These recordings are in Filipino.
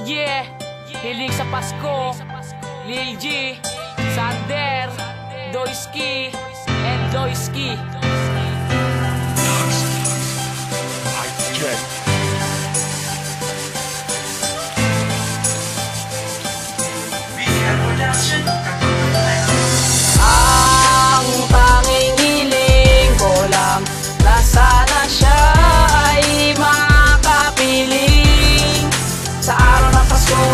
Yeah, hiling sa Pasko, Lil G, Sander, Doisky, and Doisky. Ang tanging hiling ko lang na sana siya ay makapiling sa araw ng Pasko,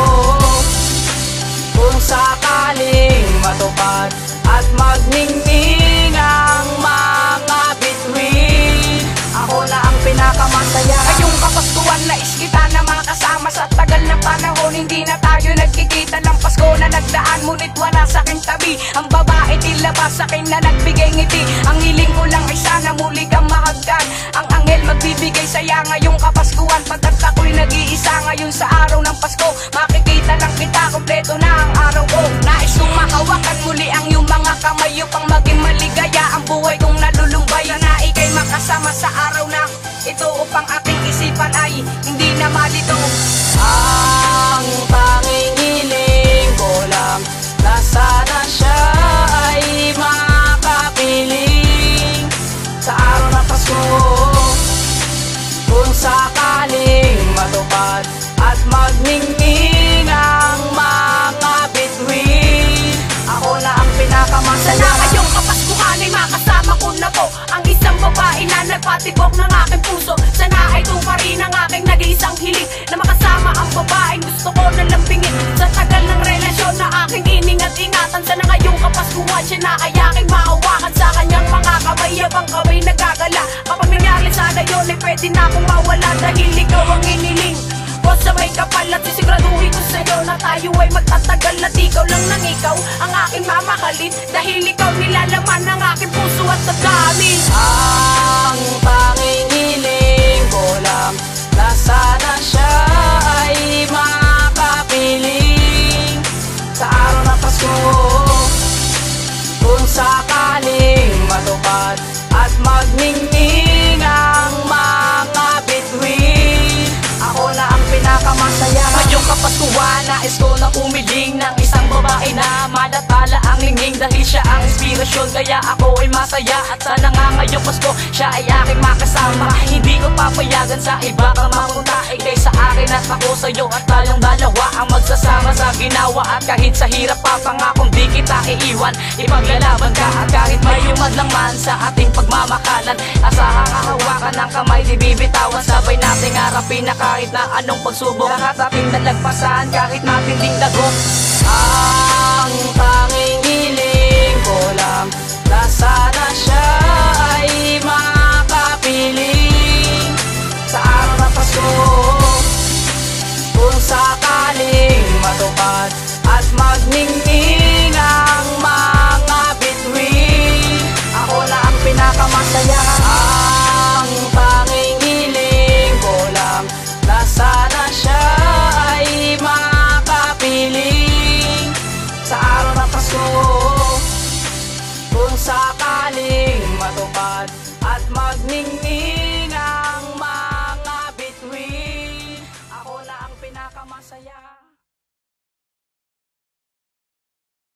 kung sakaling matupad at magningning ang mga bituin. Ako na ang pinakamasaya ngayong Kapaskuhan, nais kita na makasama. Sa tagal ng panahon hindi na tayo nagkikita ng Pasko na nagdaan, ngunit wala sa aking tabi ang babae tila ba sa akin na nagbigay ngiti. Ang hiling ko lang ay sana muli kang mahagkan, ang anghel magbibigay saya ngayong Kapaskuhan. Pagkat ako'y nag-iisa ngayon sa araw ng Pasko, makikita lang kita, kompleto na ang araw ko. Nais kong makawakan muli ang iyong mga kamay upang maging maligaya ang buhay kong nalulumbay. Na ika'y makasama sa araw na ito upang aking isipan ay hindi na malito. Ang tanging hiling ko lang na sana siya ay makapiling sa araw ng Pasko, kung sakaling matupad at magningning ang mga bituin. Ako na ang pinakamasaya. Sana ngayong Kapaskuhan ay makasama ko na po ang isang babae na nagpatibok ng aking puso. Sana ay ito pa rin ang aking nag-iisang hiling, na makasama ang babaeng gusto ko na lambingin sa tagal ng relasyon na aking iningat-ingatan. Sana ngayong Kapaskuhan siya na ay aking mahawakan sa kanyang mga kamay, habang kaway nagagala. Kapag nangyari sana yun ay pwede na akong mawala, dahil ikaw ang iniling o sa may kapal. At sisiguraduhin ko sa'yo na tayo ay magtatagal, at ikaw lang nang ikaw ang aking mamahalin, dahil ikaw nilalaman ng aking puso at damdamin. Ang tanging hiling ko lang na sana siya ay makapiling sa araw ng Pasko, kung sakaling matupad at magningning ang mga bituin. Ako na ang pinakamasaya ngayong Kapaskuhan, nais ko na umiling ng isang babae na malatala ang lingling, dahil siya ang inspirasyon kaya ako ay masaya. At sana nga ngayong Pasko siya ay aking makasama, hindi ko papayagan sa iba ka mapunta. Ika'y sa akin at ako sa'yo, at tayong dalawa ang magsasama sa ginawa. At kahit sa hirap papangakong di kita iiwan, ipaglalaban ka. At kahit may humad lang man sa ating pagmamakalan, asahang hahawakan ng kamay di bibitawan. Sabay nating harapin na kahit na anong pagsubok, lahat ating nalagpasan kahit matinding dagok. Ang tanging hiling ko lang na sana siya ay makapiling